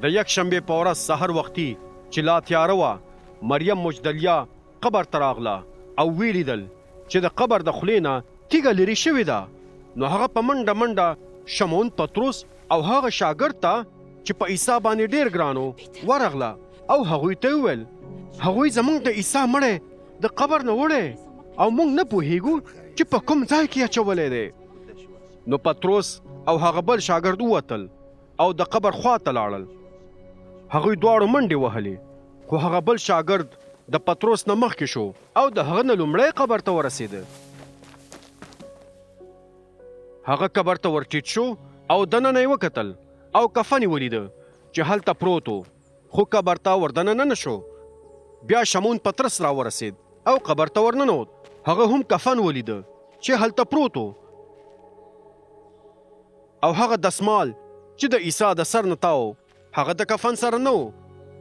د یک شنبې په ورځ سحر وختي چې لا تیاره وه مریم مجدلیه قبر ته راغله او ویې لیدل چې د قبر د خولې نه تیږه لرې شوې ده. نو هغه په منډه منډه شمعون پطرس او هغه شاګرد ته چې په عیسی باندې ډېر ګران و ورغله او هغوی ته وویل هغوی زموږ د عیسی مړی د قبر نه وړی او موږ نه پوهیږو چې په کوم ځای کې اچولی دی. نو پطرس او هغه بل شاګرد ووتل او د قبر خواته لاړل. هغوی دواړو منډې وهلې خو هغه بل شاګرد د پطرس نه مخکې شو او د هغه نه لومړی قبر ته ورسېده. هغه قبر ته ورټیټ شو او دننه یې وکتل او کفن یې ولیده چې هلته پروت و خو قبر ته وردننه نه شو. بیا شمعون پطرس راورسېد او قبر ته ورننوت. هغه هم کفن ولیده چې هلته پروت و او هغه دسمال چې د عیسی د سر نه تاو هغه د کفن سره نه و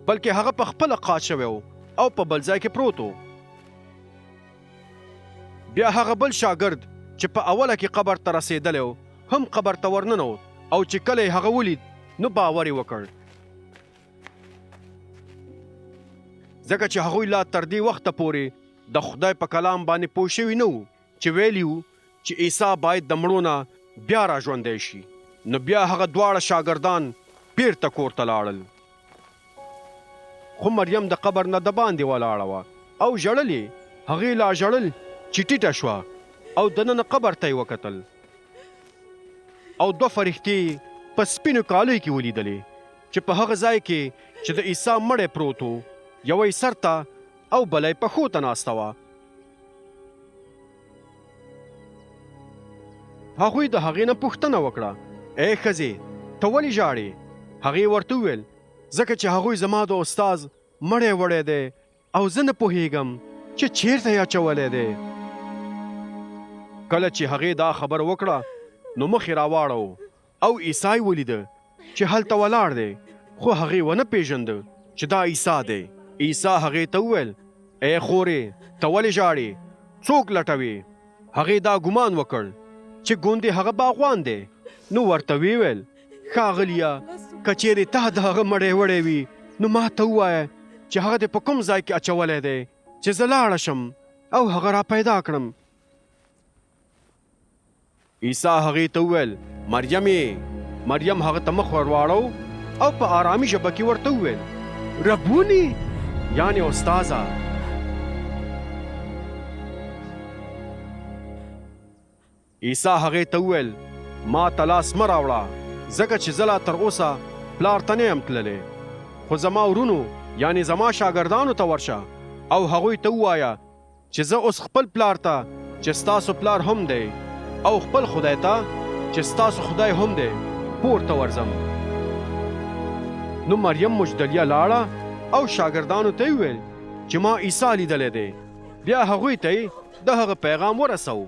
بلکې هغه په خپله قات شوی و او په بل ځای کې پروت و. بیا هغه بل شاګرد چې په اوله کې قبر ته رسېدلی و هم قبر ته ورننوت او چې کله یې هغه ولید نو باور یې وکړ ځکه چې هغوی لا تر دې وخته پورې د خدای په کلام باندې پوه شوي نه وو چې ویلي وو چې عیسی باید د مړو نه بیا را ژوندی شي. نو بیا هغه دواړه شاګردان بیرته کور ته لاړل. خو مریم د قبر نه د باندې ولاړه وه او ژړلې. هغې لا ژړل چې ټیټه شوه او دننه قبر ته یې وکتل او دوه فرښتې په سپینو کالیو کې ولیدلې چې په هغه ځای کې چې د عیسی مړی پروت و یوه یې سر ته او بله یې پښو ته ناسته وه. هغوی د هغې نه پوښتنه وکړه ای ښځې ته ولې ژاړې؟ هغې ورته وویل ځکه چې هغوی زما د استاز مړی وړی دی او زه نه پوهیږم چې چیرته یې اچولی دی. کله چې هغې دا خبره وکړه نو مخ یې راواړو او عیسی یې ولیده چې هلته ولاړ دی خو هغې ونه پیژنده چې دا عیسی دی. عیسی هغې ته وویل ای خورې ته ولې ژاړې؟ څوک لټوې؟ هغې دا ګمان وکړ چې ګوندې هغه باغوان دی. نو ورته ویې ویل ښاغلیه که چیرې تا د هغه مړی وړی وي نو ما ته ووایه چې هغه دې په کوم ځای کې اچولی دی چې زه لاړه شم او هغه را پیدا کړم. عیسی هغې ته وویل مریمې. مریم هغه ته مخ ور واړو او په آرامي ژبه کې ورته وویل ربونی یعنې استازه. عیسی هغې ته وویل ما ته لاس مه راوړه ځکه چې زه لا تر اوسه پلار ته نه یم تللی خو زما ورونو یعنې زما شاګردانو ته ورشه او هغوی ته ووایه چې زه اوس خپل پلار ته چې ستاسو پلار هم دی او خپل خدای ته چې ستاسو خدای هم دی پورته ورځم. نو مریم مجدلیه لاړه او شاګردانو ته یې وویل چې ما عیسی لیدلی دی. بیا هغوی ته یې د هغه پیغام ورسو.